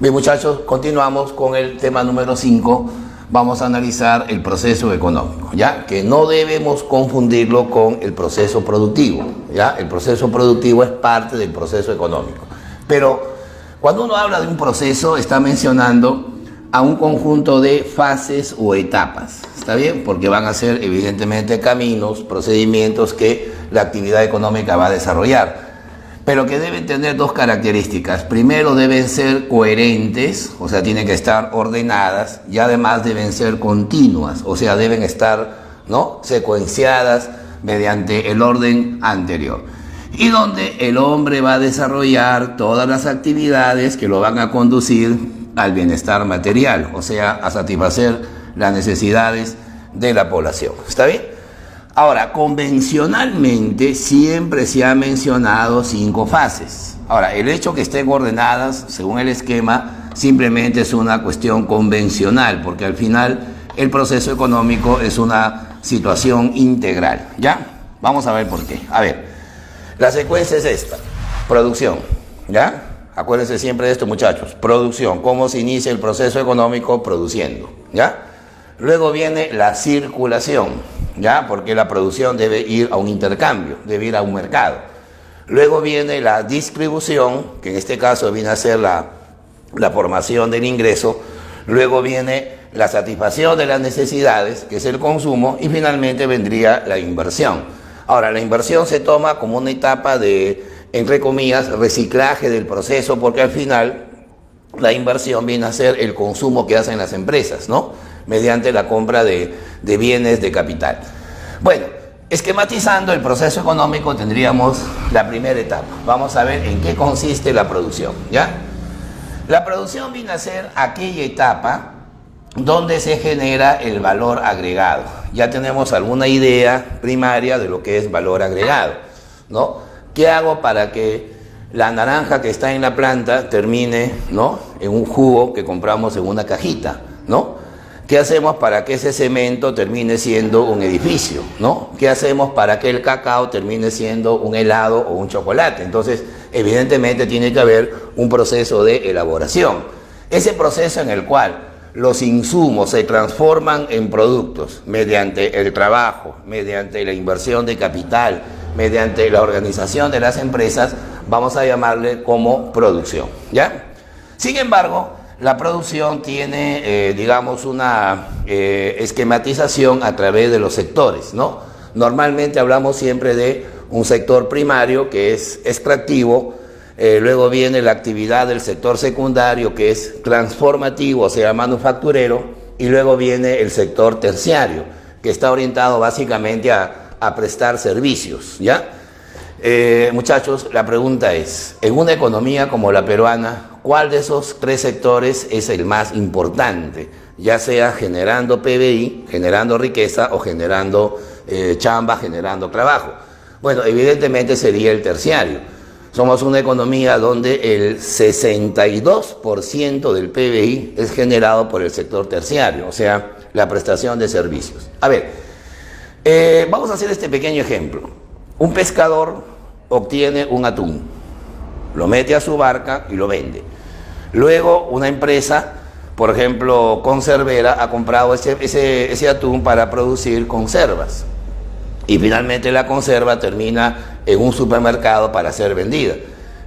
Bien, muchachos, continuamos con el tema número 5. Vamos a analizar el proceso económico, ¿ya? Que no debemos confundirlo con el proceso productivo, ¿ya? El proceso productivo es parte del proceso económico. Pero cuando uno habla de un proceso, está mencionando a un conjunto de fases o etapas, ¿está bien? Porque van a ser evidentemente caminos, procedimientos que la actividad económica va a desarrollar, pero que deben tener dos características. Primero, deben ser coherentes, o sea, tienen que estar ordenadas, y además deben ser continuas, o sea, deben estar, ¿no?, secuenciadas mediante el orden anterior. Y donde el hombre va a desarrollar todas las actividades que lo van a conducir al bienestar material, o sea, a satisfacer las necesidades de la población. ¿Está bien? Ahora, convencionalmente siempre se ha mencionado 5 fases. Ahora, el hecho que estén ordenadas según el esquema simplemente es una cuestión convencional, porque al final el proceso económico es una situación integral, ¿ya? Vamos a ver por qué. A ver, la secuencia es esta: producción, ¿ya? Acuérdense siempre de esto, muchachos. Producción, ¿cómo se inicia el proceso económico? Produciendo, ¿ya? Luego viene la circulación, ¿ya? Porque la producción debe ir a un intercambio, debe ir a un mercado. Luego viene la distribución, que en este caso viene a ser la formación del ingreso. Luego viene la satisfacción de las necesidades, que es el consumo. Y finalmente vendría la inversión. Ahora, la inversión se toma como una etapa de, entre comillas, reciclaje del proceso, porque al final la inversión viene a ser el consumo que hacen las empresas, ¿no?, mediante la compra de bienes de capital. Bueno, esquematizando el proceso económico tendríamos la primera etapa. Vamos a ver en qué consiste la producción, ¿ya? La producción viene a ser aquella etapa donde se genera el valor agregado. Ya tenemos alguna idea primaria de lo que es valor agregado, ¿no? ¿Qué hago para que la naranja que está en la planta termine, ¿no?, en un jugo que compramos en una cajita, ¿no? ¿Qué hacemos para que ese cemento termine siendo un edificio, ¿no? ¿Qué hacemos para que el cacao termine siendo un helado o un chocolate? Entonces, evidentemente tiene que haber un proceso de elaboración. Ese proceso en el cual los insumos se transforman en productos mediante el trabajo, mediante la inversión de capital, mediante la organización de las empresas, vamos a llamarle como producción, ¿ya? Sin embargo, la producción tiene, digamos, una esquematización a través de los sectores, ¿no? Normalmente hablamos siempre de un sector primario, que es extractivo. Luego viene la actividad del sector secundario, que es transformativo, o sea, manufacturero. Y luego viene el sector terciario, que está orientado básicamente a prestar servicios, ¿ya? Muchachos, la pregunta es, en una economía como la peruana, ¿cuál de esos 3 sectores es el más importante? Ya sea generando PBI, generando riqueza, o generando chamba, generando trabajo. Bueno, evidentemente sería el terciario. Somos una economía donde el 62% del PBI es generado por el sector terciario, o sea, la prestación de servicios. A ver, vamos a hacer este pequeño ejemplo. Un pescador obtiene un atún, lo mete a su barca y lo vende. Luego una empresa, por ejemplo, conservera, ha comprado ese atún para producir conservas. Y finalmente la conserva termina en un supermercado para ser vendida.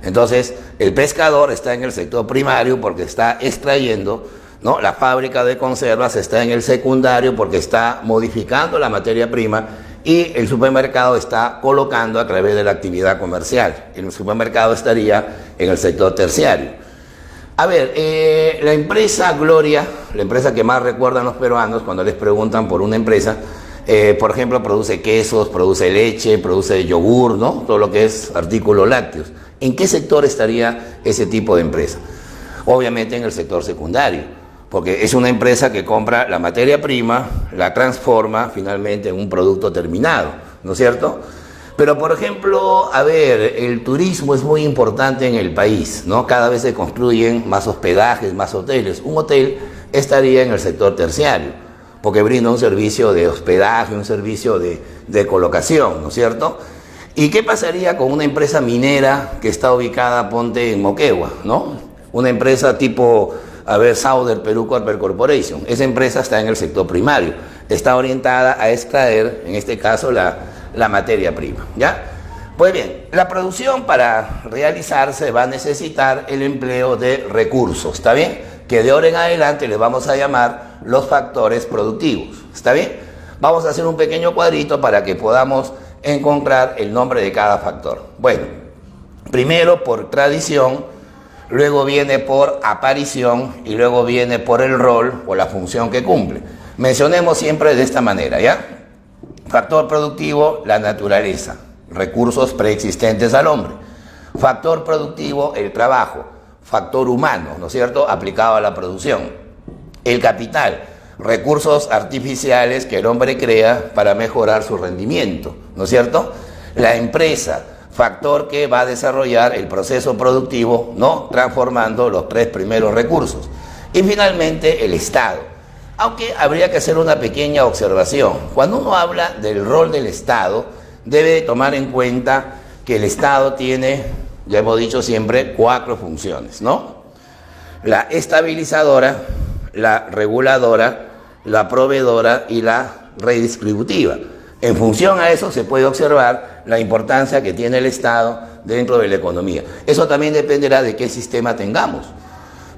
Entonces, el pescador está en el sector primario porque está extrayendo, ¿no? La fábrica de conservas está en el secundario porque está modificando la materia prima. Y el supermercado está colocando a través de la actividad comercial. El supermercado estaría en el sector terciario. A ver, la empresa Gloria, la empresa que más recuerdan los peruanos cuando les preguntan por una empresa, por ejemplo, produce quesos, produce leche, produce yogur, ¿no? Todo lo que es artículos lácteos. ¿En qué sector estaría ese tipo de empresa? Obviamente en el sector secundario, porque es una empresa que compra la materia prima, la transforma finalmente en un producto terminado, ¿no es cierto? Pero, por ejemplo, a ver, el turismo es muy importante en el país, ¿no? Cada vez se construyen más hospedajes, más hoteles. Un hotel estaría en el sector terciario, porque brinda un servicio de hospedaje, un servicio de colocación, ¿no es cierto? ¿Y qué pasaría con una empresa minera que está ubicada, ponte, en Moquegua, ¿no? Una empresa tipo, a ver, Sauder Perú Copper Corporation. Esa empresa está en el sector primario. Está orientada a extraer, en este caso, la materia prima, ¿ya? Pues bien, la producción para realizarse va a necesitar el empleo de recursos, ¿está bien? Que de ahora en adelante les vamos a llamar los factores productivos, ¿está bien? Vamos a hacer un pequeño cuadrito para que podamos encontrar el nombre de cada factor. Bueno, primero por tradición, luego viene por aparición y luego viene por el rol o la función que cumple. Mencionemos siempre de esta manera, ¿ya? Factor productivo, la naturaleza, recursos preexistentes al hombre. Factor productivo, el trabajo. Factor humano, ¿no es cierto?, aplicado a la producción. El capital, recursos artificiales que el hombre crea para mejorar su rendimiento, ¿no es cierto? La empresa, factor que va a desarrollar el proceso productivo, ¿no?, transformando los tres primeros recursos. Y finalmente el Estado. Aunque habría que hacer una pequeña observación. Cuando uno habla del rol del Estado, debe tomar en cuenta que el Estado tiene, ya hemos dicho siempre, 4 funciones, ¿no? La estabilizadora, la reguladora, la proveedora y la redistributiva. En función a eso se puede observar la importancia que tiene el Estado dentro de la economía. Eso también dependerá de qué sistema tengamos.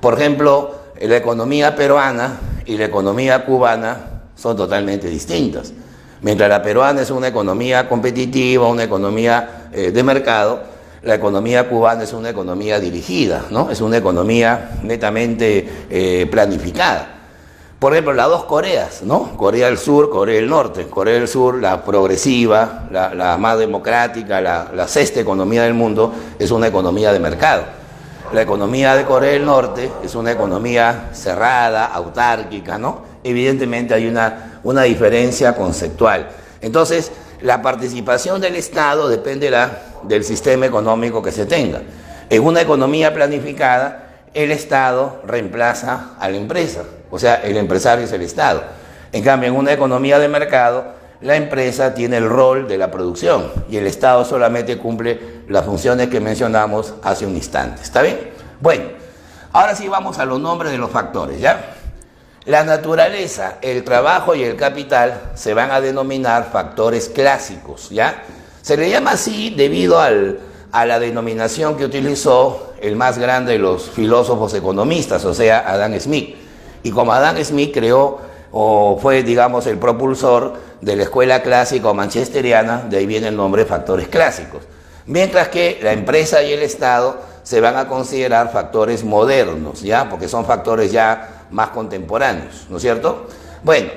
Por ejemplo, la economía peruana y la economía cubana son totalmente distintas. Mientras la peruana es una economía competitiva, una economía de mercado, la economía cubana es una economía dirigida, ¿no? Es una economía netamente planificada. Por ejemplo, las dos Coreas, ¿no? Corea del Sur, Corea del Norte. Corea del Sur, la progresiva, la más democrática, la sexta economía del mundo, es una economía de mercado. La economía de Corea del Norte es una economía cerrada, autárquica, ¿no? Evidentemente hay una diferencia conceptual. Entonces, la participación del Estado dependerá del sistema económico que se tenga. En una economía planificada, el Estado reemplaza a la empresa, o sea, el empresario es el Estado. En cambio, en una economía de mercado, la empresa tiene el rol de la producción y el Estado solamente cumple las funciones que mencionamos hace un instante. ¿Está bien? Bueno, ahora sí vamos a los nombres de los factores, ¿ya? La naturaleza, el trabajo y el capital se van a denominar factores clásicos, ¿ya? Se le llama así debido a la denominación que utilizó el más grande de los filósofos economistas, o sea, Adam Smith. Y como Adam Smith creó o fue, digamos, el propulsor de la escuela clásica o manchesteriana, de ahí viene el nombre factores clásicos. Mientras que la empresa y el Estado se van a considerar factores modernos, ¿ya? Porque son factores ya más contemporáneos, ¿no es cierto? Bueno,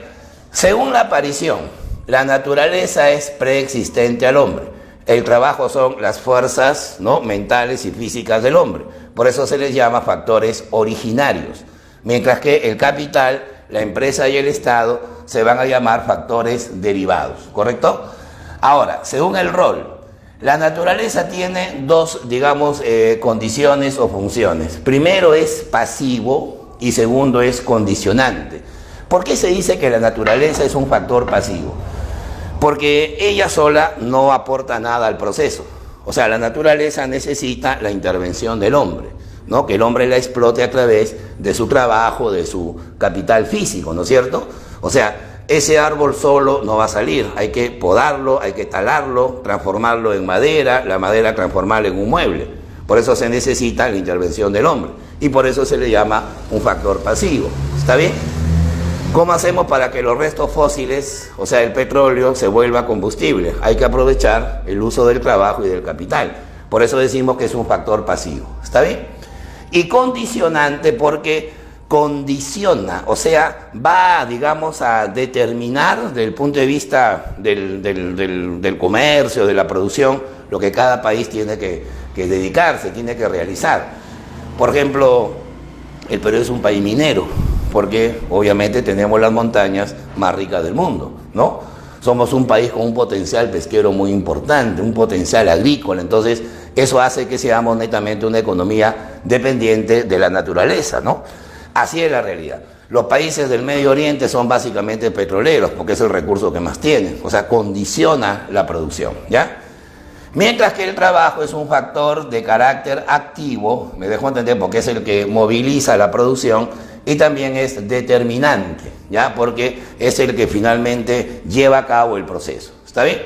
según la aparición, la naturaleza es preexistente al hombre. El trabajo son las fuerzas, ¿no?, mentales y físicas del hombre. Por eso se les llama factores originarios. Mientras que el capital, la empresa y el Estado se van a llamar factores derivados, ¿correcto? Ahora, según el rol, la naturaleza tiene dos, digamos, condiciones o funciones. Primero es pasivo y segundo es condicionante. ¿Por qué se dice que la naturaleza es un factor pasivo? Porque ella sola no aporta nada al proceso. O sea, la naturaleza necesita la intervención del hombre, ¿no? Que el hombre la explote a través de su trabajo, de su capital físico, ¿no es cierto? O sea, ese árbol solo no va a salir, hay que podarlo, hay que talarlo, transformarlo en madera, la madera transformarla en un mueble. Por eso se necesita la intervención del hombre y por eso se le llama un factor pasivo. ¿Está bien? ¿Cómo hacemos para que los restos fósiles, o sea, el petróleo, se vuelva combustible? Hay que aprovechar el uso del trabajo y del capital. Por eso decimos que es un factor pasivo. ¿Está bien? Y condicionante porque condiciona, o sea, va, digamos, a determinar desde el punto de vista del comercio, de la producción, lo que cada país tiene que dedicarse, tiene que realizar. Por ejemplo, el Perú es un país minero, porque obviamente tenemos las montañas más ricas del mundo, ¿no? Somos un país con un potencial pesquero muy importante, un potencial agrícola, entonces eso hace que seamos netamente una economía dependiente de la naturaleza, ¿no? Así es la realidad. Los países del Medio Oriente son básicamente petroleros, porque es el recurso que más tienen, o sea, condiciona la producción, ¿ya? Mientras que el trabajo es un factor de carácter activo, me dejo entender, porque es el que moviliza la producción y también es determinante, ¿ya? Porque es el que finalmente lleva a cabo el proceso, ¿está bien?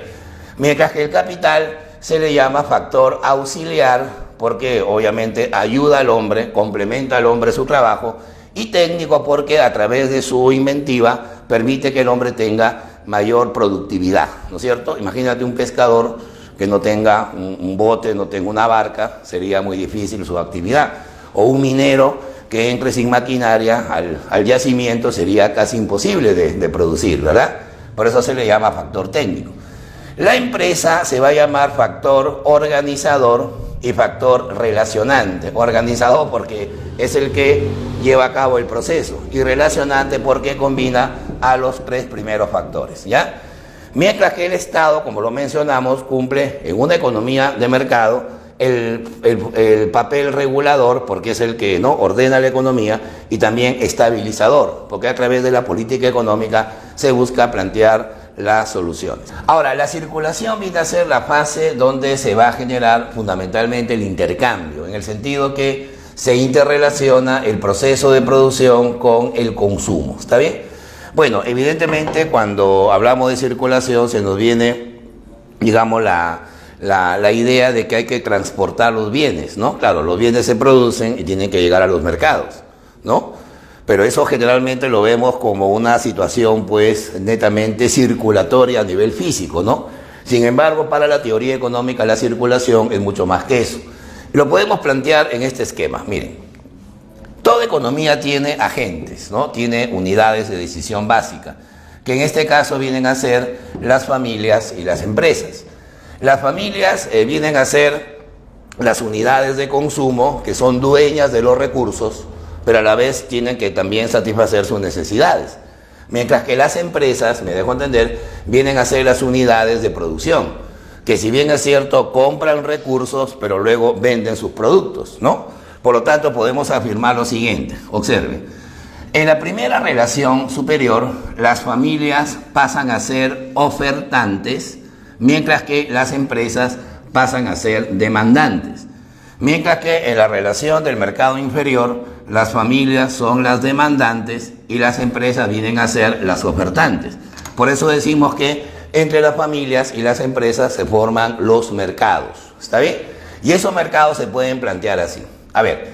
Mientras que el capital se le llama factor auxiliar, porque obviamente ayuda al hombre, complementa al hombre su trabajo, y técnico porque a través de su inventiva permite que el hombre tenga mayor productividad, ¿no es cierto? Imagínate un pescador que no tenga un bote, no tenga una barca, sería muy difícil su actividad. O un minero que entre sin maquinaria al yacimiento sería casi imposible de producir, ¿verdad? Por eso se le llama factor técnico. La empresa se va a llamar factor organizador y factor relacionante. Organizador porque es el que lleva a cabo el proceso y relacionante porque combina a los tres primeros factores, ¿ya? Mientras que el Estado, como lo mencionamos, cumple en una economía de mercado el papel regulador, porque es el que no ordena la economía, y también estabilizador, porque a través de la política económica se busca plantear las soluciones. Ahora, la circulación viene a ser la fase donde se va a generar fundamentalmente el intercambio, en el sentido que se interrelaciona el proceso de producción con el consumo, ¿está bien? Bueno, evidentemente cuando hablamos de circulación se nos viene, digamos, la idea de que hay que transportar los bienes, ¿no? Claro, los bienes se producen y tienen que llegar a los mercados, ¿no? Pero eso generalmente lo vemos como una situación, pues, netamente circulatoria a nivel físico, ¿no? Sin embargo, para la teoría económica la circulación es mucho más que eso. Y lo podemos plantear en este esquema, miren. Toda economía tiene agentes, ¿no? Tiene unidades de decisión básica, que en este caso vienen a ser las familias y las empresas. Las familias vienen a ser las unidades de consumo que son dueñas de los recursos, pero a la vez tienen que también satisfacer sus necesidades. Mientras que las empresas, me dejo entender, vienen a ser las unidades de producción, que si bien es cierto, compran recursos, pero luego venden sus productos, ¿no? Por lo tanto, podemos afirmar lo siguiente, observen. En la primera relación superior, las familias pasan a ser ofertantes, mientras que las empresas pasan a ser demandantes. Mientras que en la relación del mercado inferior, las familias son las demandantes y las empresas vienen a ser las ofertantes. Por eso decimos que entre las familias y las empresas se forman los mercados, ¿está bien? Y esos mercados se pueden plantear así. A ver,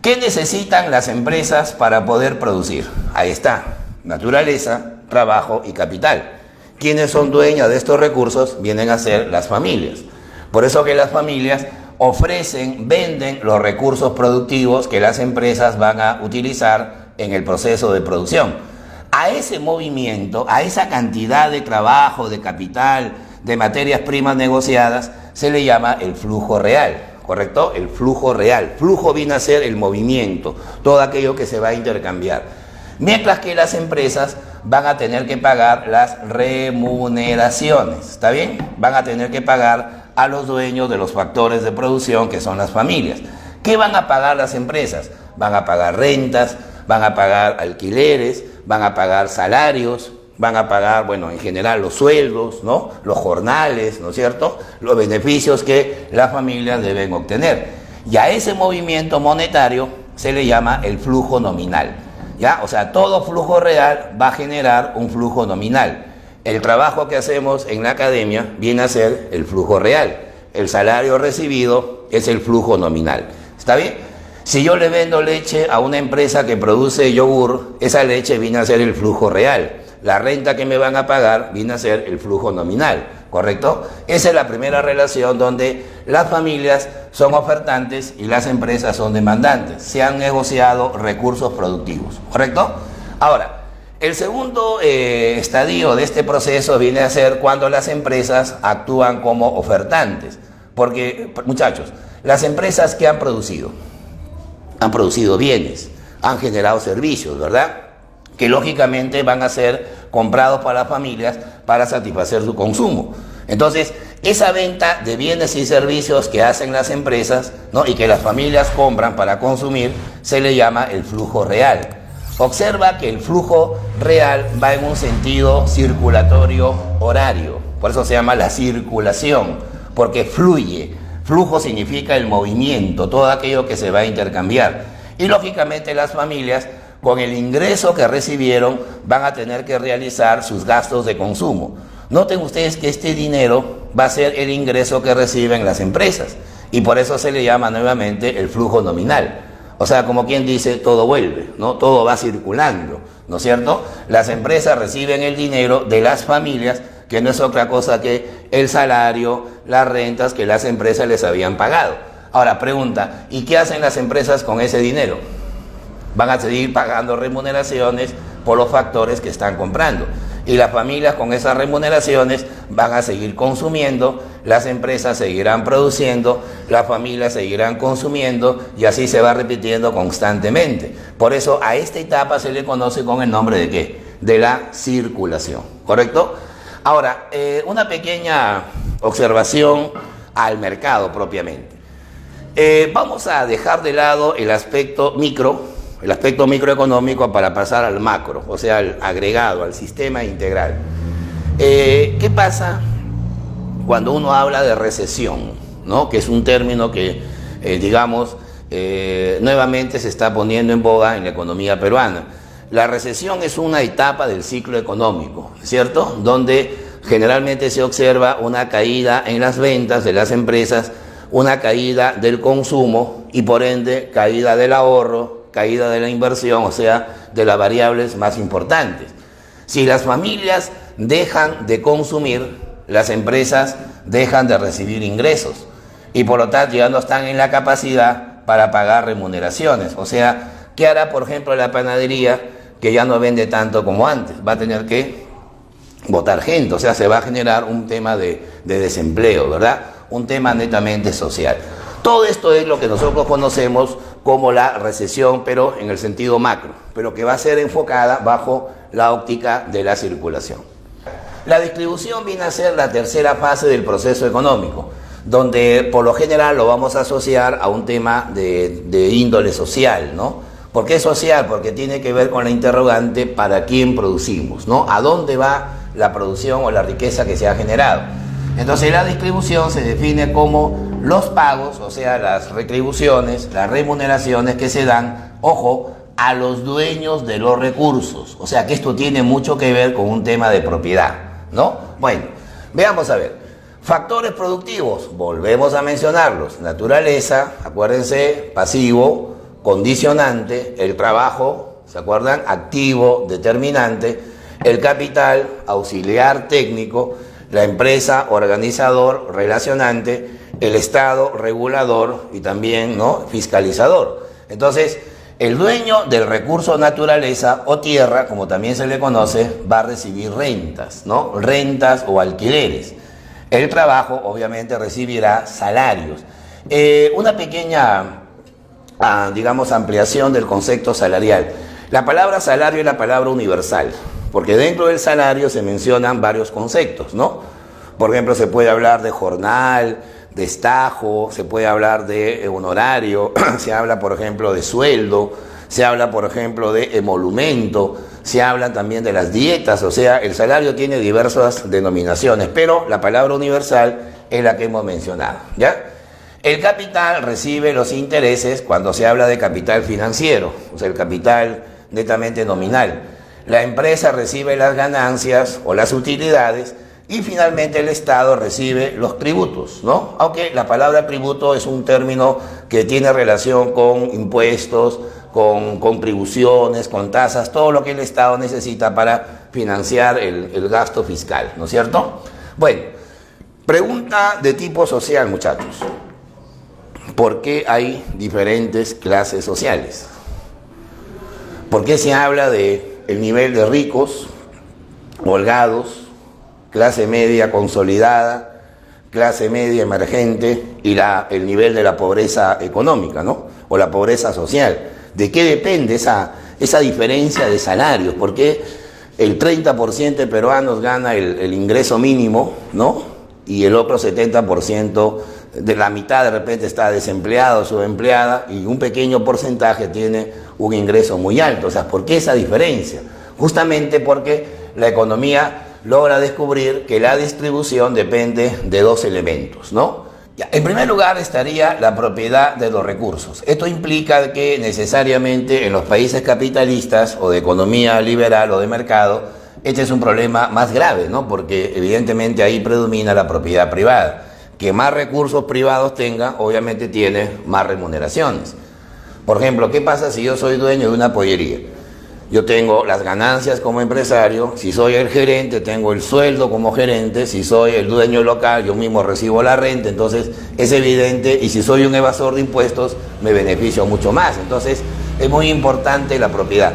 ¿qué necesitan las empresas para poder producir? Ahí está, naturaleza, trabajo y capital. ¿Quiénes son dueñas de estos recursos? Vienen a ser las familias. Por eso que las familias ofrecen, venden los recursos productivos que las empresas van a utilizar en el proceso de producción. A ese movimiento, a esa cantidad de trabajo, de capital, de materias primas negociadas, se le llama el flujo real. ¿Correcto? El flujo real. Flujo viene a ser el movimiento, todo aquello que se va a intercambiar. Mientras que las empresas van a tener que pagar las remuneraciones, ¿está bien? Van a tener que pagar a los dueños de los factores de producción, que son las familias. ¿Qué van a pagar las empresas? Van a pagar rentas, van a pagar alquileres, van a pagar salarios, van a pagar, bueno, en general los sueldos, ¿no? Los jornales, ¿no es cierto? Los beneficios que las familias deben obtener. Y a ese movimiento monetario se le llama el flujo nominal, ¿ya? O sea, todo flujo real va a generar un flujo nominal. El trabajo que hacemos en la academia viene a ser el flujo real. El salario recibido es el flujo nominal. ¿Está bien? Si yo le vendo leche a una empresa que produce yogur, esa leche viene a ser el flujo real. La renta que me van a pagar viene a ser el flujo nominal, ¿correcto? Esa es la primera relación donde las familias son ofertantes y las empresas son demandantes. Se han negociado recursos productivos, ¿correcto? Ahora, el segundo estadio de este proceso viene a ser cuando las empresas actúan como ofertantes. Porque, muchachos, las empresas que han producido bienes, han generado servicios, ¿verdad? Que lógicamente van a ser comprados para las familias para satisfacer su consumo. Entonces, esa venta de bienes y servicios que hacen las empresas, ¿no? Y que las familias compran para consumir, se le llama el flujo real. Observa que el flujo real va en un sentido circulatorio horario, por eso se llama la circulación. porque fluye. Flujo significa el movimiento, todo aquello que se va a intercambiar. Y lógicamente las familias, con el ingreso que recibieron, van a tener que realizar sus gastos de consumo. Noten ustedes que este dinero va a ser el ingreso que reciben las empresas, y por eso se le llama nuevamente el flujo nominal. O sea, como quien dice, todo vuelve, ¿no? Todo va circulando, ¿no es cierto? Las empresas reciben el dinero de las familias, que no es otra cosa que el salario, las rentas que las empresas les habían pagado. Ahora, pregunta, ¿y qué hacen las empresas con ese dinero? Van a seguir pagando remuneraciones por los factores que están comprando. Y las familias con esas remuneraciones van a seguir consumiendo, las empresas seguirán produciendo, las familias seguirán consumiendo, y así se va repitiendo constantemente. Por eso a esta etapa se le conoce con el nombre de ¿qué? De la circulación, ¿correcto? Ahora, una pequeña observación al mercado propiamente. Vamos a dejar de lado el aspecto microeconómico para pasar al macro, o sea, al agregado, al sistema integral. ¿Qué pasa cuando uno habla de recesión, ¿no? Que es un término que, nuevamente se está poniendo en boga en la economía peruana? La recesión es una etapa del ciclo económico, ¿cierto? Donde generalmente se observa una caída en las ventas de las empresas, una caída del consumo y por ende caída del ahorro, caída de la inversión, o sea, de las variables más importantes. Si las familias dejan de consumir, las empresas dejan de recibir ingresos y por lo tanto ya no están en la capacidad para pagar remuneraciones. O sea, ¿qué hará, por ejemplo, la panadería que ya no vende tanto como antes? Va a tener que botar gente, o sea, se va a generar un tema de desempleo, ¿verdad? Un tema netamente social. Todo esto es lo que nosotros conocemos como la recesión, pero en el sentido macro, pero que va a ser enfocada bajo la óptica de la circulación. La distribución viene a ser la tercera fase del proceso económico, donde por lo general lo vamos a asociar a un tema de índole social, ¿no? ¿Por qué social? Porque tiene que ver con la interrogante ¿para quién producimos?, ¿no? ¿A dónde va la producción o la riqueza que se ha generado? Entonces la distribución se define como los pagos, o sea, las retribuciones, las remuneraciones que se dan, ojo, a los dueños de los recursos. O sea que esto tiene mucho que ver con un tema de propiedad, ¿no? Bueno, veamos a ver. Factores productivos, volvemos a mencionarlos. Naturaleza, acuérdense, pasivo, condicionante, el trabajo, ¿se acuerdan? Activo, determinante, el capital, auxiliar técnico, la empresa, organizador, relacionante, el Estado, regulador y también, ¿no?, fiscalizador. Entonces, el dueño del recurso naturaleza o tierra, como también se le conoce, va a recibir rentas, ¿no? Rentas o alquileres. El trabajo, obviamente, recibirá salarios. Una pequeña, ampliación del concepto salarial. La palabra salario es la palabra universal, porque dentro del salario se mencionan varios conceptos, ¿no? Por ejemplo, se puede hablar de jornal, de estajo, se puede hablar de honorario, se habla, por ejemplo, de sueldo, se habla, por ejemplo, de emolumento, se habla también de las dietas, o sea, el salario tiene diversas denominaciones, pero la palabra universal es la que hemos mencionado, ¿ya? El capital recibe los intereses cuando se habla de capital financiero, o sea, el capital netamente nominal. La empresa recibe las ganancias o las utilidades y finalmente el Estado recibe los tributos, ¿no? Aunque la palabra tributo es un término que tiene relación con impuestos, con contribuciones, con tasas, todo lo que el Estado necesita para financiar el gasto fiscal, ¿no es cierto? Bueno, pregunta de tipo social, muchachos. ¿Por qué hay diferentes clases sociales? ¿Por qué se habla de el nivel de ricos, holgados, clase media consolidada, clase media emergente y el nivel de la pobreza económica, ¿no? O la pobreza social? ¿De qué depende esa diferencia de salarios? ¿Por qué el 30% de peruanos gana el ingreso mínimo, ¿no? Y el otro 70%, de la mitad de repente está desempleado o subempleada, y un pequeño porcentaje tiene un ingreso muy alto? O sea, ¿por qué esa diferencia? Justamente porque la economía logra descubrir que la distribución depende de dos elementos, ¿no? En primer lugar estaría la propiedad de los recursos. Esto implica que necesariamente en los países capitalistas o de economía liberal o de mercado, este es un problema más grave, ¿no? Porque evidentemente ahí predomina la propiedad privada. Que más recursos privados tenga, obviamente tiene más remuneraciones. Por ejemplo, ¿qué pasa si yo soy dueño de una pollería? Yo tengo las ganancias como empresario, si soy el gerente tengo el sueldo como gerente, si soy el dueño local yo mismo recibo la renta, entonces es evidente, y si soy un evasor de impuestos me beneficio mucho más, entonces es muy importante la propiedad.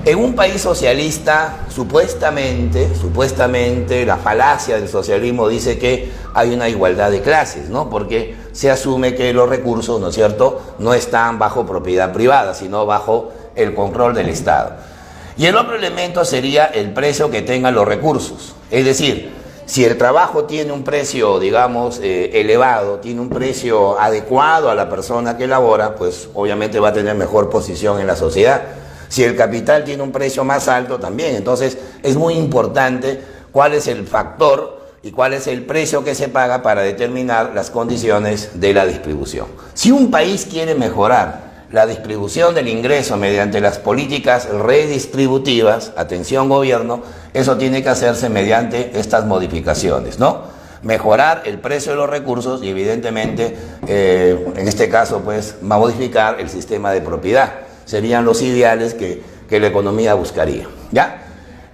En un país socialista, supuestamente, la falacia del socialismo dice que hay una igualdad de clases, ¿no? Porque se asume que los recursos, ¿no es cierto?, no están bajo propiedad privada, sino bajo el control del Estado. Y el otro elemento sería el precio que tengan los recursos. Es decir, si el trabajo tiene un precio, digamos, elevado, tiene un precio adecuado a la persona que labora, pues obviamente va a tener mejor posición en la sociedad. Si el capital tiene un precio más alto, también. Entonces, es muy importante cuál es el factor y cuál es el precio que se paga para determinar las condiciones de la distribución. Si un país quiere mejorar la distribución del ingreso mediante las políticas redistributivas, atención gobierno, eso tiene que hacerse mediante estas modificaciones, ¿no? Mejorar el precio de los recursos y evidentemente, en este caso, pues, modificar el sistema de propiedad. Serían los ideales que la economía buscaría, ¿ya?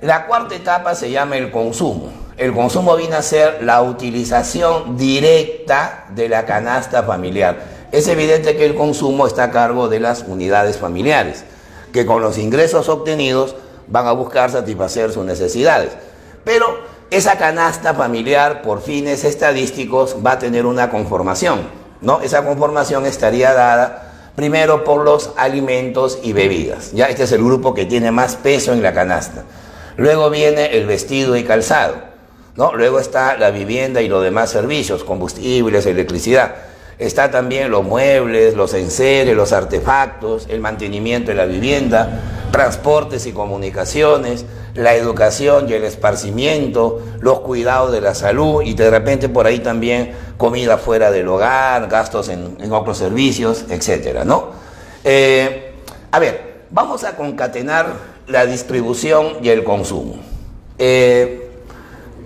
La cuarta etapa se llama el consumo. El consumo viene a ser la utilización directa de la canasta familiar. Es evidente que el consumo está a cargo de las unidades familiares, que con los ingresos obtenidos van a buscar satisfacer sus necesidades. Pero esa canasta familiar, por fines estadísticos, va a tener una conformación, ¿no? Esa conformación estaría dada primero por los alimentos y bebidas. Ya este es el grupo que tiene más peso en la canasta. Luego viene el vestido y calzado, ¿no? Luego está la vivienda y los demás servicios, combustibles, electricidad. Está también los muebles, los enseres, los artefactos, el mantenimiento de la vivienda, transportes y comunicaciones, la educación y el esparcimiento, los cuidados de la salud y de repente por ahí también comida fuera del hogar, gastos en otros servicios, etcétera, ¿no? A ver, vamos a concatenar la distribución y el consumo.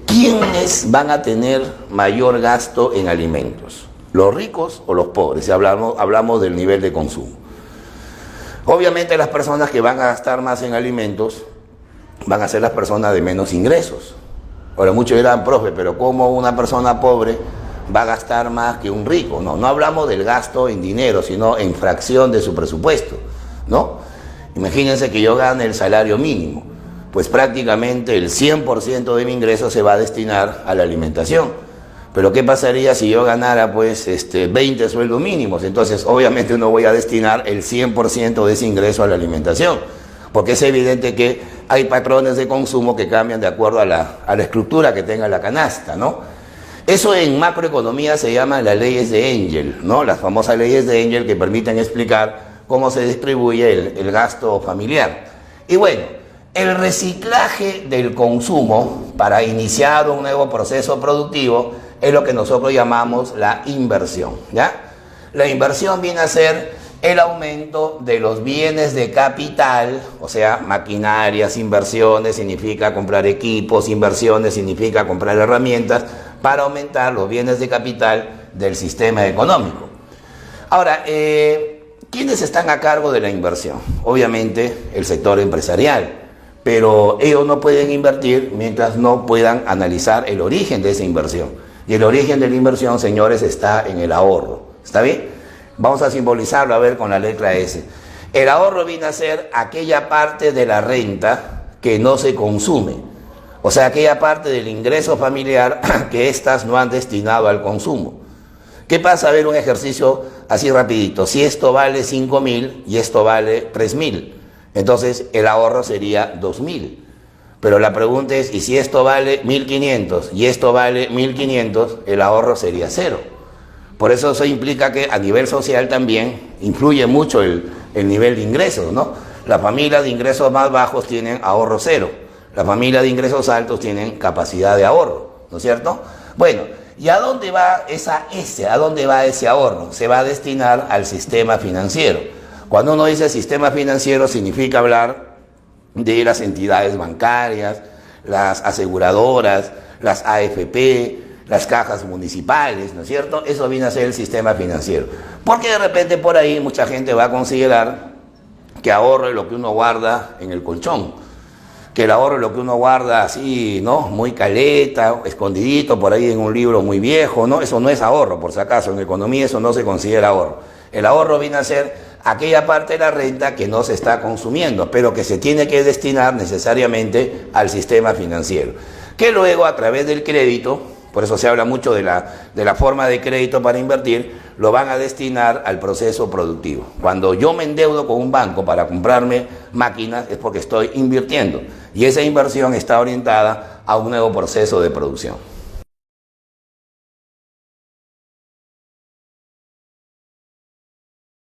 ¿Quiénes van a tener mayor gasto en alimentos? ¿Los ricos o los pobres? Si hablamos del nivel de consumo. Obviamente las personas que van a gastar más en alimentos van a ser las personas de menos ingresos. Ahora muchos dirán, profe, pero ¿cómo una persona pobre va a gastar más que un rico? No hablamos del gasto en dinero, sino en fracción de su presupuesto, ¿no? Imagínense que yo gane el salario mínimo, pues prácticamente el 100% de mi ingreso se va a destinar a la alimentación. Pero ¿qué pasaría si yo ganara pues 20 sueldos mínimos? Entonces obviamente no voy a destinar el 100% de ese ingreso a la alimentación, porque es evidente que hay patrones de consumo que cambian de acuerdo a la estructura que tenga la canasta, ¿no? Eso en macroeconomía se llama las leyes de Engel, ¿no? Las famosas leyes de Engel que permiten explicar cómo se distribuye el gasto familiar. Y bueno, el reciclaje del consumo para iniciar un nuevo proceso productivo es lo que nosotros llamamos la inversión, ¿ya? La inversión viene a ser el aumento de los bienes de capital, o sea, maquinarias, inversiones significa comprar equipos, inversiones significa comprar herramientas para aumentar los bienes de capital del sistema económico. Ahora, ¿quiénes están a cargo de la inversión? Obviamente el sector empresarial, pero ellos no pueden invertir mientras no puedan analizar el origen de esa inversión. Y el origen de la inversión, señores, está en el ahorro. ¿Está bien? Vamos a simbolizarlo, a ver, con la letra S. El ahorro viene a ser aquella parte de la renta que no se consume. O sea, aquella parte del ingreso familiar que éstas no han destinado al consumo. ¿Qué pasa? A ver, un ejercicio así rapidito. Si esto vale 5.000 y esto vale 3.000, entonces el ahorro sería 2.000. Pero la pregunta es, ¿y si esto vale 1.500 y esto vale 1.500? El ahorro sería 0. Por eso eso implica que a nivel social también influye mucho el nivel de ingresos, ¿no? Las familias de ingresos más bajos tienen ahorro 0. Las familias de ingresos altos tienen capacidad de ahorro, ¿no es cierto? Bueno, ¿y a dónde va a dónde va ese ahorro? Se va a destinar al sistema financiero. Cuando uno dice sistema financiero significa hablar de las entidades bancarias, las aseguradoras, las AFP, las cajas municipales, ¿no es cierto? Eso viene a ser el sistema financiero. Porque de repente por ahí mucha gente va a considerar que ahorro es lo que uno guarda en el colchón, que el ahorro es lo que uno guarda así, ¿no? Muy caleta, escondidito por ahí en un libro muy viejo, ¿no? Eso no es ahorro, por si acaso, en economía eso no se considera ahorro. El ahorro viene a ser aquella parte de la renta que no se está consumiendo, pero que se tiene que destinar necesariamente al sistema financiero, que luego a través del crédito, por eso se habla mucho de la forma de crédito para invertir, lo van a destinar al proceso productivo. Cuando yo me endeudo con un banco para comprarme máquinas es porque estoy invirtiendo y esa inversión está orientada a un nuevo proceso de producción.